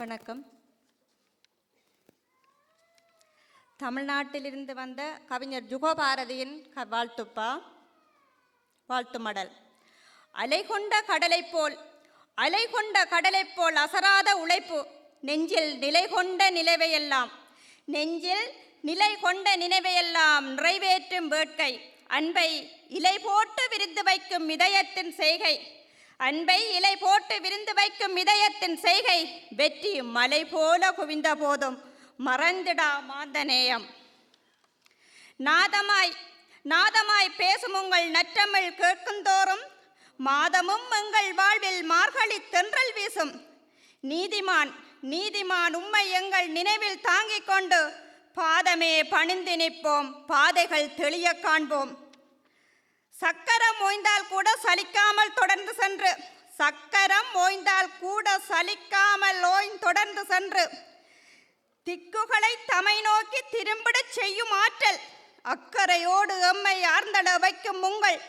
வணக்கம். தமிழ்நாட்டிலிருந்து வந்த கவிஞர் ஜுகபாரதியின் வாழ்த்து மடல். அலைகொண்ட கடலைப் போல் அசராத உழைப்பு, நெஞ்சில் நிலை கொண்ட நினைவையெல்லாம் நிறைவேற்றும் வேட்கை, அன்பை இலை போட்டு விரிந்து வைக்கும் செய்கை, வெற்றி மலை போல குவிந்த போதும் மறந்திடா மாந்த நேயம். நாதமாய் பேசும் உங்கள் நற்றமிழ் கேட்குந்தோறும் மாதமும் எங்கள் வாழ்வில் மார்கழி தென்றல் வீசும். நீதிமான் உம்மை எங்கள் நினைவில் தாங்கிக் கொண்டு பாதமே பணிந்து நிற்போம், பாதைகள் தெளிய காண்போம். சக்கரம் ஓய்ந்தால் கூட சலிக்காமல் தொடர்ந்து சென்று திக்குகளை தமை நோக்கி திரும்பிடச் செய்யும் ஆற்றல், அக்கறையோடு எம்மை ஆர்ந்தட வைக்கும் உங்கள்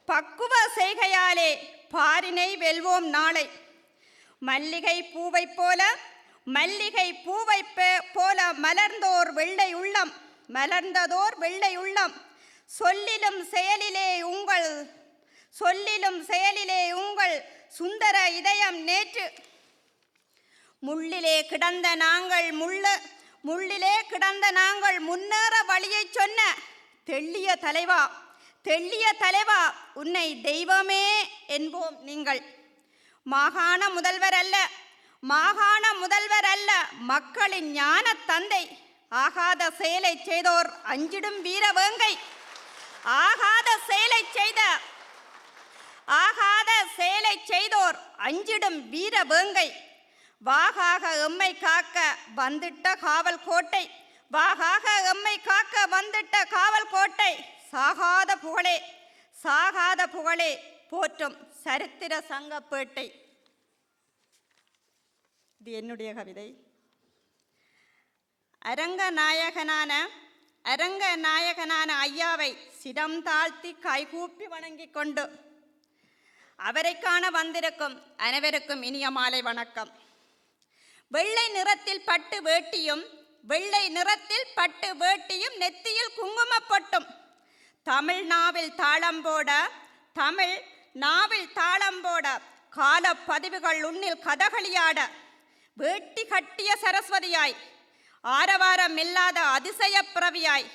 பக்குவ செய்கையாலே பாரினை வெல்வோம் நாளை. மல்லிகை பூவைப் போல மலர்ந்ததோர் வெள்ளை உள்ளம், சொல்லிலும் செயலிலே உங்கள் சுந்தர இதயம் நேற்று முள்ளிலே கிடந்த நாங்கள் முன்னேற வழியை சொன்ன தெள்ளிய தலைவா உன்னை தெய்வமே என்போம். நீங்கள் மாகாண முதல்வர் அல்ல மக்களின் ஞான தந்தை. ஆகாத செயலை செய்தோர் அஞ்சிடும் வீரவேங்கை, ஆகாத செயலை செய்தோர் அஞ்சிடும் வீரவேங்கை. வாகாக எம்மை காக்க வந்திட்ட காவல் கோட்டை, சாகாத புகழே போற்றும் சரித்திர சங்கப்பேட்டை. இது என்னுடைய கவிதை. அரங்க நாயகனான ஐயாவை சிரம் தாழ்த்தி கைகூப்பி வணங்கிக் கொண்டு அவரை காண வந்திருக்கும் அனைவருக்கும் இனிய மாலை வணக்கம். வெள்ளை நிறத்தில் பட்டு வேட்டியும் நெத்தியில் குங்குமப்பட்டும், தமிழ் நாவில் தாளம் போட கால பதிவுகள் உன்னில் கதகளியாட, வேட்டி கட்டிய சரஸ்வதியாய், ஆரவாரம் இல்லாத அதிசய பிரவியாய்,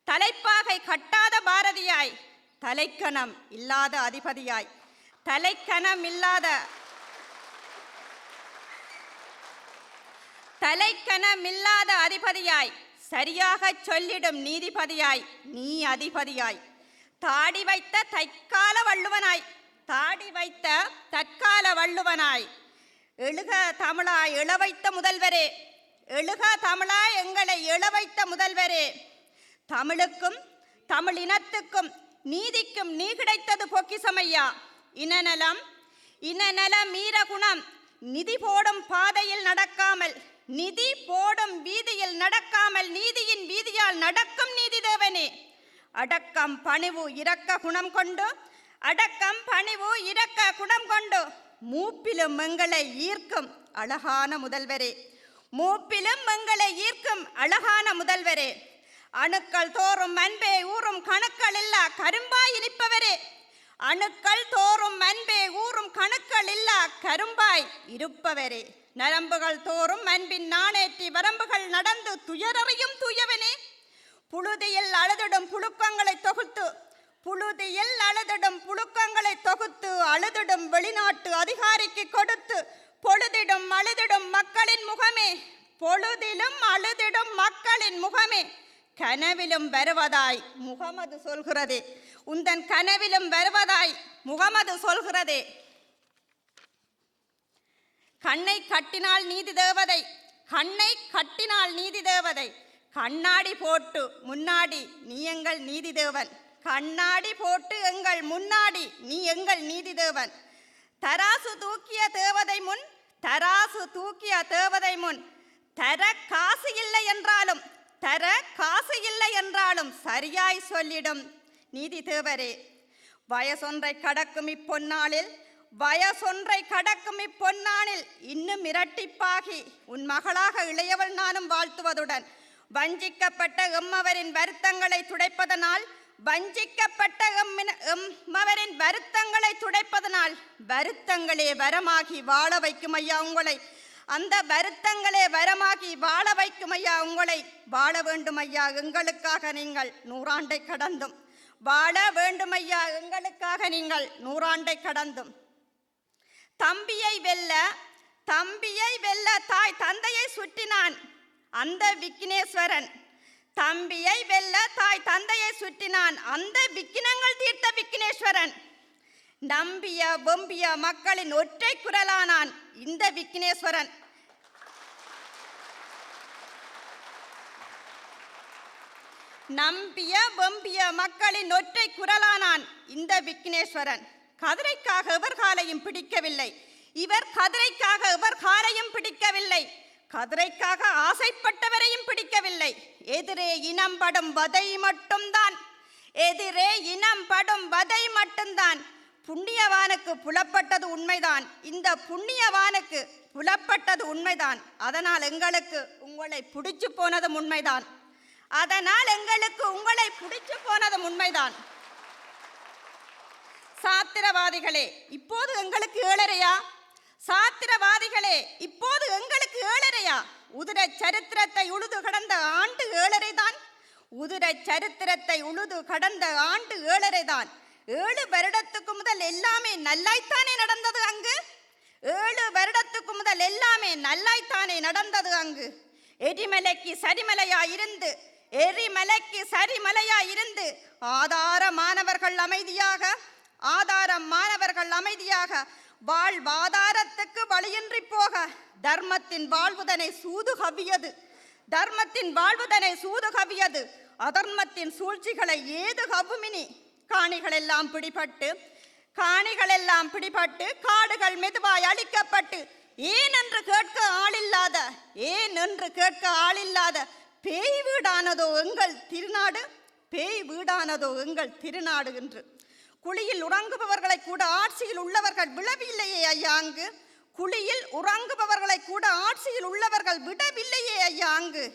தலைப்பாகை கட்டாத பாரதியாய், தலைக்கணம் இல்லாத அதிபதியாய், சரியாக சொல்லிடும் நீதிபதியாய், நீ அதிபதியாய், தாடி வைத்த தற்கால வள்ளுவனாய், எழுக தமிழாய் எங்களை எழவைத்த முதல்வரே, தமிழுக்கும் தமிழ் இனத்துக்கும் நீதிக்கும் நீ கிடைத்தது பொக்கிசமையா. இனநலம் ஈரகுணம், நிதி போடும் வீதியில் நடக்காமல் நீதியின் வீதியால் நடக்கும் நீதி தேவனே. அடக்கம் பணிவு இரக்க குணம் கொண்டு மூப்பிலும் எங்களை ஈர்க்கும் அழகான முதல்வரே, அணுக்கள் தோறும் அன்பே ஊறும் கணுக்கள் இல்லா கரும்பாய் இருப்பவரே, நரம்புகள் தோறும் அன்பின் நாணேற்றி வரம்புகள் நடந்து துயரறியும் தூயவனே, புழுதியில் அழுதிடும் புழுக்கங்களை தொகுத்து வெளிநாட்டு அதிகாரிக்கு கொடுத்து பொழுதிலும் அழுதிடும் மக்களின் முகமே கனவிலும் வருவதாய் முகமது சொல்கிறதே, உந்தன் கனவிலும் வருவதாய் முகமது சொல்கிறதே. கண்ணை கட்டினால் நீதி தேவதை, கண்ணாடி போட்டு முன்னாடி நீ எங்கள் நீதி தேவன், தராசு தூக்கிய தேவதை முன் தர காசு இல்லை என்றாலும் சரியாய் சொல்லிடும் நீதி தேவரே. வயசொன்றை கடக்கும் இப்பொன்னாளில் வயசொன்றை கடக்கும் இப்பொன்னானில் இன்னும் இரட்டிப்பாகி உன் மகளாக இளையவள் நானும் வாழ்த்துவதுடன் வஞ்சிக்கப்பட்ட எம்மவரின் வருத்தங்களை துடைப்பதனால் வருத்தங்களே வரமாகி வாழ வைக்கும் ஐயா உங்களை. அந்த வருத்தங்களே வரமாகி வாழ வைக்கும் ஐயா உங்களை. வாழ வேண்டும் ஐயா எங்களுக்காக நீங்கள் நூறாண்டை கடந்தும். வாழ வேண்டும் ஐயா எங்களுக்காக நீங்கள் நூறாண்டை கடந்தும். தம்பியை வெல்ல தாய் தந்தையை சுற்றினான் அந்த விக்னேஸ்வரன். தம்பியை வெல்ல தாய் தந்தையை சுற்றினான் அந்த விக்கினங்கள் தீர்த்த விக்னேஸ்வரன். நம்பிய பொம்பிய மக்களின் ஒற்றை குரலானான் இந்த விக்னேஸ்வரன். நம்பிய பொம்பிய மக்களின் ஒற்றை குரலானான் இந்த விக்னேஸ்வரன். கதிரைக்காக எவர் காலையும் பிடிக்கவில்லை. இவர் கதிரைக்காக எவர் காலையும் பிடிக்கவில்லை. கதிரைக்காக ஆசைப்பட்டவரையும் பிடிக்கவில்லை. எதிரே இனம் படும் வதை மட்டும்தான். புண்ணியவானுக்கு புலப்பட்டது உண்மைதான். இந்த புண்ணியவானுக்கு புலப்பட்டது உண்மைதான். அதனால் எங்களுக்கு உங்களை பிடிச்சு போனதும் உண்மைதான். சாத்திரவாதிகளே இப்போது எங்களுக்கு ஏழரையா? உதிர சரித்திரத்தை உழுது கடந்த ஆண்டு ஏழரைதான். 7 வருடத்துக்கு முதல் எல்லாமே நல்லாய்த்தானே நடந்தது அங்கு. எரிமலைக்கு சரிமலையாயிருந்து ஆதாரமானவர்கள் அமைதியாக வாழ்வாதாரத்துக்கு வழியின்றி போக தர்மத்தின் வாழ்வுதனை சூது கவியது. அதர்மத்தின் சூழ்ச்சிகளை ஏது கவ்வுமினி. காணிகள் எல்லாம் பிடிபட்டு காடுகள் மெதுவாய் அழிக்கப்பட்டு ஏன் என்று கேட்க ஆளில்லாத பேய் வீடானதோ எங்கள் திருநாடு என்று. குழியில் உறங்குபவர்களை கூட ஆட்சியில் உள்ளவர்கள் விடவில்லையே ஐயா அங்கு.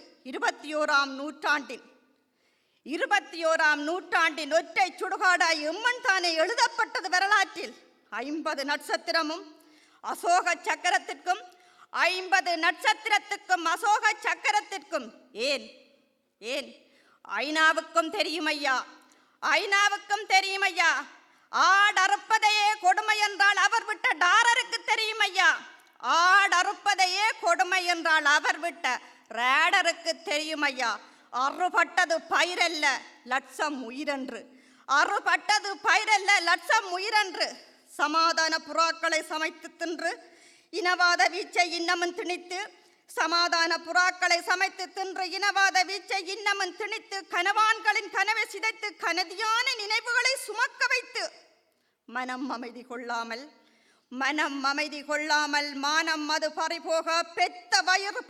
21ஆம் நூற்றாண்டின் ஒற்றை சுடுகாடாய் எம்மன் தானே எழுதப்பட்டது வரலாற்றில். 50 நட்சத்திரமும் அசோக சக்கரத்திற்கும் அசோக சக்கரத்திற்கும் ஏன் ஐநாவுக்கும் தெரியும் ஐயா. ஆடறுப்பதையே கொடுமை என்றால் அவர் விட்ட டாரருக்கு தெரியும் ஐயா. ஆடறுப்பதையே கொடுமை என்றால் அவர் விட்ட ரேடருக்கு தெரியும் ஐயா. அறுபட்டது பயிரல்ல லட்சம் உயிரென்று. சமாதான புறாக்களை சமைத்து தின்று இனவாத வீச்சை இன்னமும் திணித்து கனவான்களின் கனவை சிதைத்து கனதியான நினைவுகளை சுமக்க வைத்து மனம் அமைதி கொள்ளாமல் மானம் அது பறிபோக பெத்த வயிறு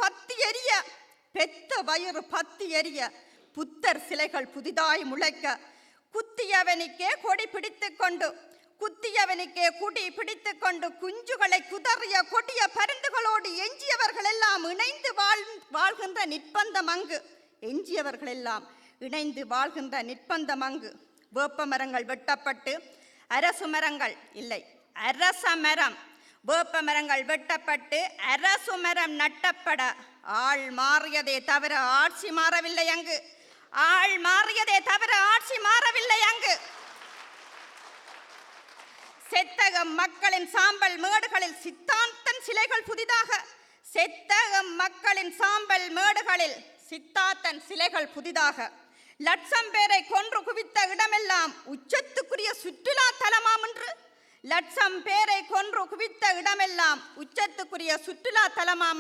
பத்தி எரிய புத்தர் சிலைகள் புதிதாய் முளைக்க குத்தியவனுக்கே கொடி பிடித்துக் கொண்டு குஞ்சுகளை குதறிய கொடிய பருந்துகளோடு எஞ்சியவர்கள் எல்லாம் இணைந்து வாழ்கின்ற நிற்பந்தம் அங்கு. வேப்ப மரங்கள் வெட்டப்பட்டு வேப்ப மரங்கள் வெட்டப்பட்டு அரசு மரம் நட்டப்பட ஆள் மாறியதே தவிர ஆட்சி மாறவில்லை அங்கு. செத்தகம் மக்களின் சாம்பல் மேடுகளில் சித்தாந்தன் சிலைகள் புதிதாக லட்சம் பேரை கொன்று குவித்த இடமெல்லாம் உச்சத்துக்குரிய சுற்றுலா தலமாம்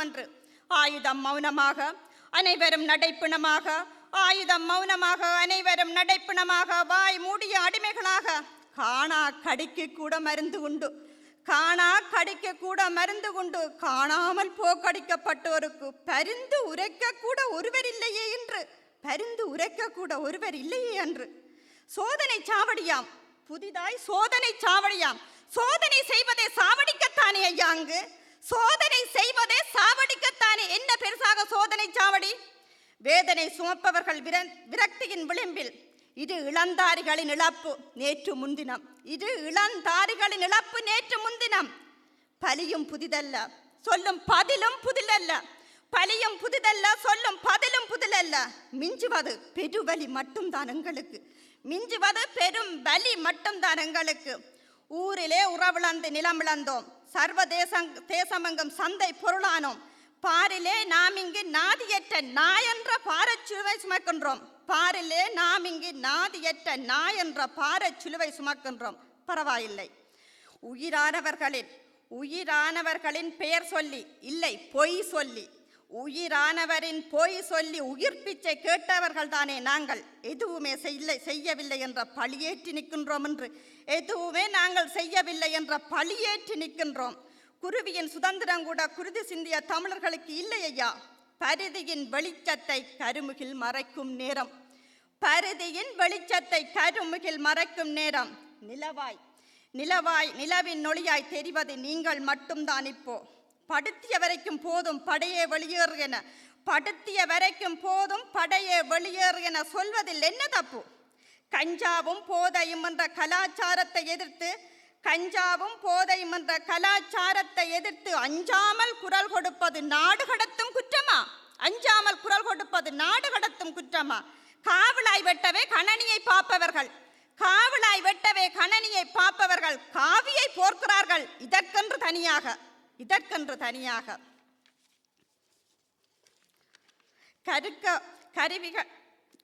என்று. ஆயுதம் மௌனமாக அனைவரும் நடைப்பிணமாக வாய் மூடிய அடிமைகளாக காணா கடிக்கு கூட மருந்து உண்டு. காணாமல் போக்கடிக்கப்பட்டோருக்கு பரிந்து உரைக்க கூட ஒருவர் இல்லையே என்று. சோதனை சாவடியாம் சோதனை செய்வதே சாவடிக்கத்தானே ஐயா. அங்கு சோதனை செய்வதே சாவடிக்கத்தானே. என்ன பெருசாக சோதனை சாவடி? வேதனை சுமப்பவர்கள் விரக்தியின் விளிம்பில். இது இளந்தாரிகளின் இழப்பு நேற்று முன்தினம். இது இளந்தாரிகளின் இழப்பு நேற்று முன்தினம். பலியும் புதிதல்ல, சொல்லும் பதிலும் புதிலல்ல. பலியும் புதிதல்ல, சொல்லும் பதிலும் புதிலல்ல. மிஞ்சுவது பெருவலி மட்டும்தான் எங்களுக்கு. மிஞ்சுவது பெரும் வலி மட்டும்தான் எங்களுக்கு. ஊரிலே உறவிழந்து நிலமிழந்தோம். தேசமெங்கும் சந்தை பொருளானோம். பாரிலே நாம் இங்கு நாதியற்ற நாயென்ற பாரச்சுலுவை சுமக்கின்றோம். பாரிலே நாம் இங்கு நாதியற்ற நாயென்ற பாரச்சுலுவை சுமக்கின்றோம். பரவாயில்லை. உயிரானவர்களின் பெயர் சொல்லி, இல்லை பொய் சொல்லி, உயிரானவரின் பொய் சொல்லி உயிர் பிச்சை கேட்டவர்கள் தானே நாங்கள். எதுவுமே செய்யவில்லை என்ற பழியேற்றி நிற்கின்றோம் என்று. எதுவுமே நாங்கள் செய்யவில்லை என்ற பழியேற்றி நிற்கின்றோம். குருவியின் சுதந்திரம் கூட குருதி சிந்திய தமிழர்களுக்கு இல்லை ஐயா. பரிதியின் வெளிச்சத்தை கருமுகில் மறைக்கும் நேரம். பரிதியின் வெளிச்சத்தை கருமுகில் மறைக்கும் நேரம். நிலவின் நொழியாய் தெரிவது நீங்கள் மட்டும்தான். இப்போ படுத்திய வரைக்கும் போதும் படையே வெளியேறு என, படுத்திய வரைக்கும் போதும் படையே வெளியேறு என சொல்வதில் என்ன தப்பு? கஞ்சாவும் போதையும் என்ற கலாச்சாரத்தை எதிர்த்து, கஞ்சாவும் போதையும் என்ற கலாச்சாரத்தை எதிர்த்து அஞ்சாமல் குரல் கொடுப்பது நாடு கடத்தும் குற்றமா? அஞ்சாமல் குரல் கொடுப்பது நாடு கடத்தும் குற்றமா? காவலாய் வெட்டவே கணனியை பார்ப்பவர்கள், காவலாய் வெட்டவே கணனியை பார்ப்பவர்கள் காவியை போர்க்கிறார்கள். இதற்கென்று தனியாக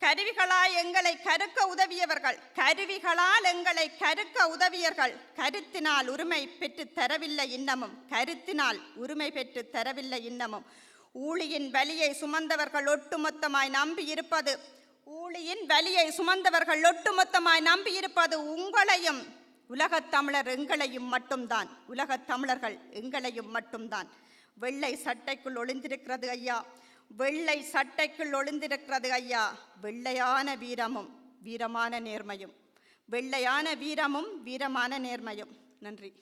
கருவிகளால் எங்களை கருக்க உதவியவர்கள், கருவிகளால் எங்களை கருக்க உதவியவர்கள் கருத்தினால் உரிமை பெற்று தரவில்லை இன்னமும். கருத்தினால் உரிமை பெற்று தரவில்லை இன்னமும். ஊழியின் வலியை சுமந்தவர்கள் ஒட்டுமொத்தமாய் நம்பியிருப்பது, ஊழியின் வலியை சுமந்தவர்கள் ஒட்டுமொத்தமாய் நம்பியிருப்பது உங்களையும், உலகத் தமிழர் எங்களையும் மட்டும்தான். உலகத் தமிழர்கள் எங்களையும் மட்டும்தான். வெள்ளை சட்டைக்குள் ஒளிந்திருக்கிறது ஐயா, வெள்ளை சட்டைக்குள் ஒளிந்திருக்கிறது ஐயா வெள்ளையான வீரமும் வீரமான நேர்மையும். வெள்ளையான வீரமும் வீரமான நேர்மையும். நன்றி.